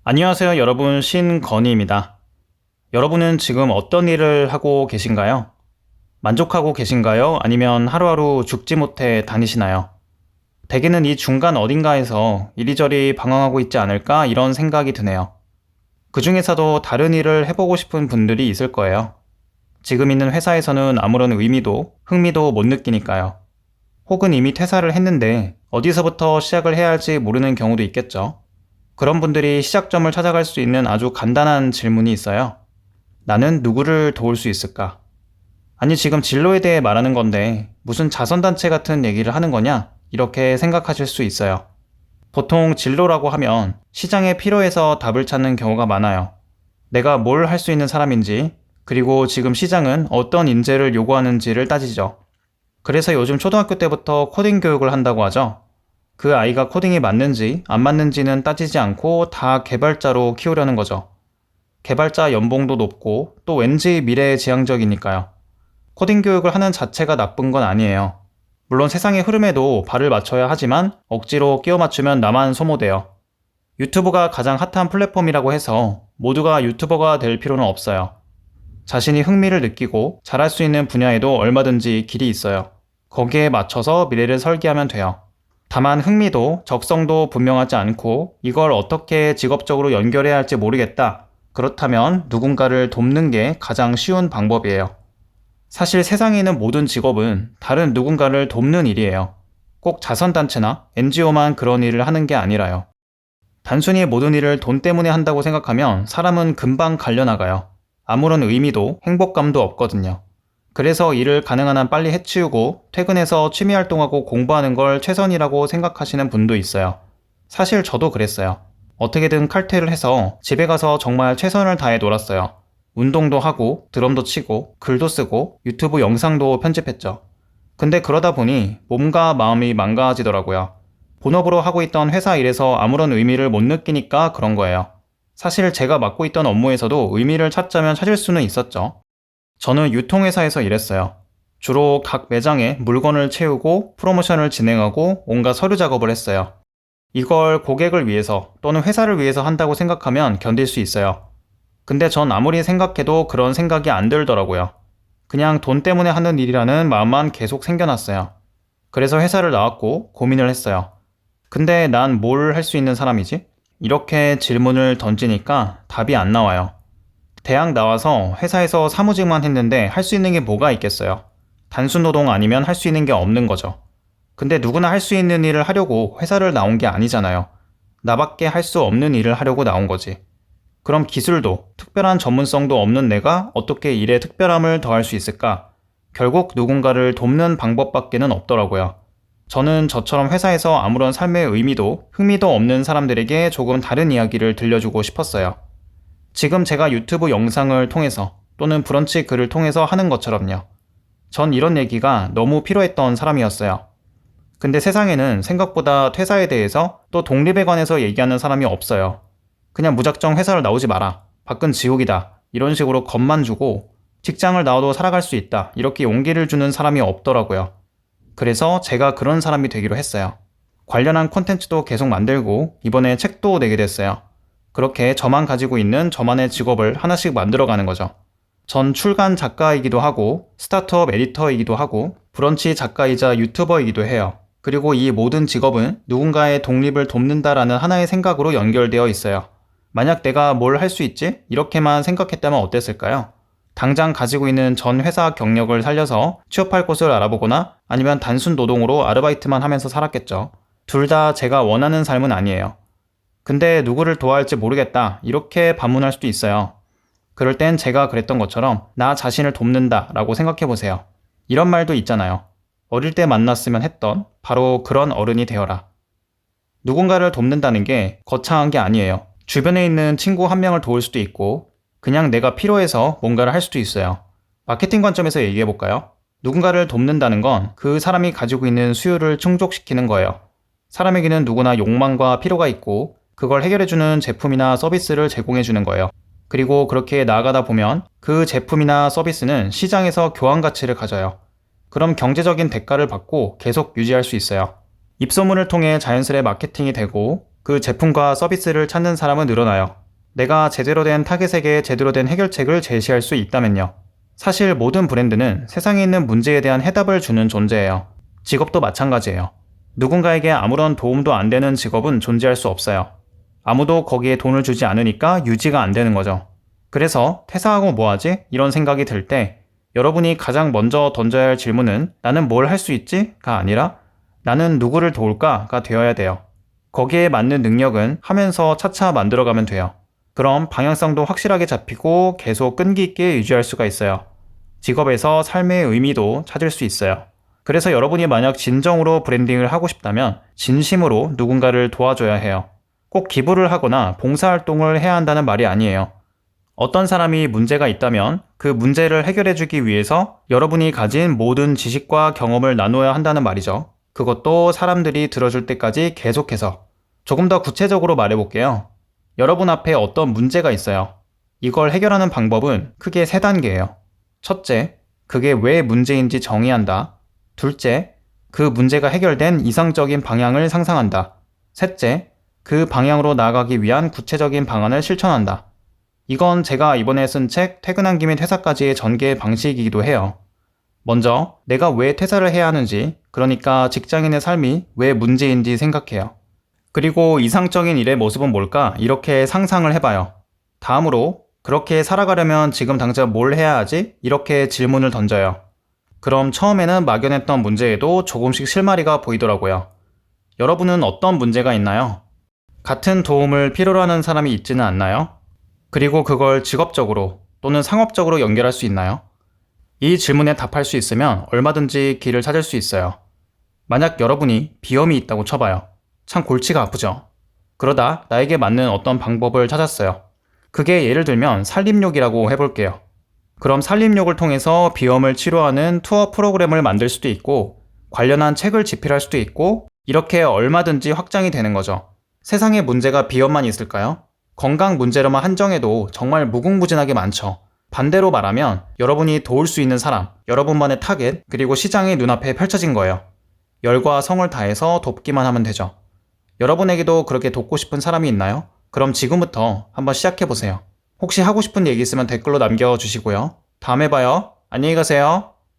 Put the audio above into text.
안녕하세요, 여러분. 신건희입니다. 여러분은 지금 어떤 일을 하고 계신가요? 만족하고 계신가요? 아니면 하루하루 죽지 못해 다니시나요? 대개는 이 중간 어딘가에서 이리저리 방황하고 있지 않을까 이런 생각이 드네요. 그 중에서도 다른 일을 해보고 싶은 분들이 있을 거예요. 지금 있는 회사에서는 아무런 의미도 흥미도 못 느끼니까요. 혹은 이미 퇴사를 했는데 어디서부터 시작을 해야 할지 모르는 경우도 있겠죠. 그런 분들이 시작점을 찾아갈 수 있는 아주 간단한 질문이 있어요. 나는 누구를 도울 수 있을까? 아니, 지금 진로에 대해 말하는 건데 무슨 자선단체 같은 얘기를 하는 거냐? 이렇게 생각하실 수 있어요. 보통 진로라고 하면 시장에 필요해서 답을 찾는 경우가 많아요. 내가 뭘 할 수 있는 사람인지, 그리고 지금 시장은 어떤 인재를 요구하는지를 따지죠. 그래서 요즘 초등학교 때부터 코딩 교육을 한다고 하죠. 그 아이가 코딩이 맞는지 안 맞는지는 따지지 않고 다 개발자로 키우려는 거죠. 개발자 연봉도 높고 또 왠지 미래에 지향적이니까요. 코딩 교육을 하는 자체가 나쁜 건 아니에요. 물론 세상의 흐름에도 발을 맞춰야 하지만 억지로 끼워 맞추면 나만 소모돼요. 유튜브가 가장 핫한 플랫폼이라고 해서 모두가 유튜버가 될 필요는 없어요. 자신이 흥미를 느끼고 잘할 수 있는 분야에도 얼마든지 길이 있어요. 거기에 맞춰서 미래를 설계하면 돼요. 다만 흥미도 적성도 분명하지 않고 이걸 어떻게 직업적으로 연결해야 할지 모르겠다. 그렇다면 누군가를 돕는 게 가장 쉬운 방법이에요. 사실 세상에 있는 모든 직업은 다른 누군가를 돕는 일이에요. 꼭 자선단체나 NGO만 그런 일을 하는 게 아니라요. 단순히 모든 일을 돈 때문에 한다고 생각하면 사람은 금방 갈려나가요. 아무런 의미도 행복감도 없거든요. 그래서 일을 가능한 한 빨리 해치우고 퇴근해서 취미활동하고 공부하는 걸 최선이라고 생각하시는 분도 있어요. 사실 저도 그랬어요. 어떻게든 칼퇴를 해서 집에 가서 정말 최선을 다해 놀았어요. 운동도 하고 드럼도 치고 글도 쓰고 유튜브 영상도 편집했죠. 근데 그러다 보니 몸과 마음이 망가지더라고요. 본업으로 하고 있던 회사 일에서 아무런 의미를 못 느끼니까 그런 거예요. 사실 제가 맡고 있던 업무에서도 의미를 찾자면 찾을 수는 있었죠. 저는 유통회사에서 일했어요. 주로 각 매장에 물건을 채우고 프로모션을 진행하고 온갖 서류 작업을 했어요. 이걸 고객을 위해서 또는 회사를 위해서 한다고 생각하면 견딜 수 있어요. 근데 전 아무리 생각해도 그런 생각이 안 들더라고요. 그냥 돈 때문에 하는 일이라는 마음만 계속 생겨났어요. 그래서 회사를 나왔고 고민을 했어요. 근데 난 뭘 할 수 있는 사람이지? 이렇게 질문을 던지니까 답이 안 나와요. 대학 나와서 회사에서 사무직만 했는데 할 수 있는 게 뭐가 있겠어요? 단순 노동 아니면 할 수 있는 게 없는 거죠. 근데 누구나 할 수 있는 일을 하려고 회사를 나온 게 아니잖아요. 나밖에 할 수 없는 일을 하려고 나온 거지. 그럼 기술도 특별한 전문성도 없는 내가 어떻게 일에 특별함을 더할 수 있을까? 결국 누군가를 돕는 방법밖에는 없더라고요. 저는 저처럼 회사에서 아무런 삶의 의미도 흥미도 없는 사람들에게 조금 다른 이야기를 들려주고 싶었어요. 지금 제가 유튜브 영상을 통해서 또는 브런치 글을 통해서 하는 것처럼요. 전 이런 얘기가 너무 필요했던 사람이었어요. 근데 세상에는 생각보다 퇴사에 대해서 또 독립에 관해서 얘기하는 사람이 없어요. 그냥 무작정 회사를 나오지 마라. 밖은 지옥이다. 이런 식으로 겁만 주고 직장을 나와도 살아갈 수 있다. 이렇게 용기를 주는 사람이 없더라고요. 그래서 제가 그런 사람이 되기로 했어요. 관련한 콘텐츠도 계속 만들고 이번에 책도 내게 됐어요. 그렇게 저만 가지고 있는 저만의 직업을 하나씩 만들어가는 거죠. 전 출간 작가이기도 하고 스타트업 에디터이기도 하고 브런치 작가이자 유튜버이기도 해요. 그리고 이 모든 직업은 누군가의 독립을 돕는다라는 하나의 생각으로 연결되어 있어요. 만약 내가 뭘 할 수 있지? 이렇게만 생각했다면 어땠을까요? 당장 가지고 있는 전 회사 경력을 살려서 취업할 곳을 알아보거나 아니면 단순 노동으로 아르바이트만 하면서 살았겠죠. 둘 다 제가 원하는 삶은 아니에요. 근데 누구를 도와야 할지 모르겠다. 이렇게 반문할 수도 있어요. 그럴 땐 제가 그랬던 것처럼 나 자신을 돕는다 라고 생각해 보세요. 이런 말도 있잖아요. 어릴 때 만났으면 했던 바로 그런 어른이 되어라. 누군가를 돕는다는 게 거창한 게 아니에요. 주변에 있는 친구 한 명을 도울 수도 있고 그냥 내가 필요해서 뭔가를 할 수도 있어요. 마케팅 관점에서 얘기해 볼까요? 누군가를 돕는다는 건 그 사람이 가지고 있는 수요를 충족시키는 거예요. 사람에게는 누구나 욕망과 필요가 있고 그걸 해결해주는 제품이나 서비스를 제공해주는 거예요. 그리고 그렇게 나아가다 보면 그 제품이나 서비스는 시장에서 교환 가치를 가져요. 그럼 경제적인 대가를 받고 계속 유지할 수 있어요. 입소문을 통해 자연스레 마케팅이 되고 그 제품과 서비스를 찾는 사람은 늘어나요. 내가 제대로 된 타겟에게 제대로 된 해결책을 제시할 수 있다면요. 사실 모든 브랜드는 세상에 있는 문제에 대한 해답을 주는 존재예요. 직업도 마찬가지예요. 누군가에게 아무런 도움도 안 되는 직업은 존재할 수 없어요. 아무도 거기에 돈을 주지 않으니까 유지가 안 되는 거죠. 그래서 퇴사하고 뭐 하지? 이런 생각이 들 때 여러분이 가장 먼저 던져야 할 질문은 나는 뭘 할 수 있지? 가 아니라 나는 누구를 도울까? 가 되어야 돼요. 거기에 맞는 능력은 하면서 차차 만들어가면 돼요. 그럼 방향성도 확실하게 잡히고 계속 끈기 있게 유지할 수가 있어요. 직업에서 삶의 의미도 찾을 수 있어요. 그래서 여러분이 만약 진정으로 브랜딩을 하고 싶다면 진심으로 누군가를 도와줘야 해요. 꼭 기부를 하거나 봉사활동을 해야 한다는 말이 아니에요. 어떤 사람이 문제가 있다면 그 문제를 해결해주기 위해서 여러분이 가진 모든 지식과 경험을 나누어야 한다는 말이죠. 그것도 사람들이 들어줄 때까지 계속해서. 조금 더 구체적으로 말해볼게요. 여러분 앞에 어떤 문제가 있어요. 이걸 해결하는 방법은 크게 3단계예요. 첫째, 그게 왜 문제인지 정의한다. 둘째, 그 문제가 해결된 이상적인 방향을 상상한다. 셋째, 그 방향으로 나아가기 위한 구체적인 방안을 실천한다. 이건 제가 이번에 쓴 책 퇴근한 김에 퇴사까지의 전개 방식이기도 해요. 먼저 내가 왜 퇴사를 해야 하는지, 그러니까 직장인의 삶이 왜 문제인지 생각해요. 그리고 이상적인 일의 모습은 뭘까? 이렇게 상상을 해봐요. 다음으로 그렇게 살아가려면 지금 당장 뭘 해야 하지? 이렇게 질문을 던져요. 그럼 처음에는 막연했던 문제에도 조금씩 실마리가 보이더라고요. 여러분은 어떤 문제가 있나요? 같은 도움을 필요로 하는 사람이 있지는 않나요? 그리고 그걸 직업적으로 또는 상업적으로 연결할 수 있나요? 이 질문에 답할 수 있으면 얼마든지 길을 찾을 수 있어요. 만약 여러분이 비염이 있다고 쳐봐요. 참 골치가 아프죠? 그러다 나에게 맞는 어떤 방법을 찾았어요. 그게 예를 들면 산림욕이라고 해볼게요. 그럼 산림욕을 통해서 비염을 치료하는 투어 프로그램을 만들 수도 있고 관련한 책을 집필할 수도 있고 이렇게 얼마든지 확장이 되는 거죠. 세상에 문제가 비염만 있을까요? 건강 문제로만 한정해도 정말 무궁무진하게 많죠. 반대로 말하면 여러분이 도울 수 있는 사람, 여러분만의 타겟, 그리고 시장이 눈앞에 펼쳐진 거예요. 열과 성을 다해서 돕기만 하면 되죠. 여러분에게도 그렇게 돕고 싶은 사람이 있나요? 그럼 지금부터 한번 시작해보세요. 혹시 하고 싶은 얘기 있으면 댓글로 남겨주시고요. 다음에 봐요. 안녕히 가세요.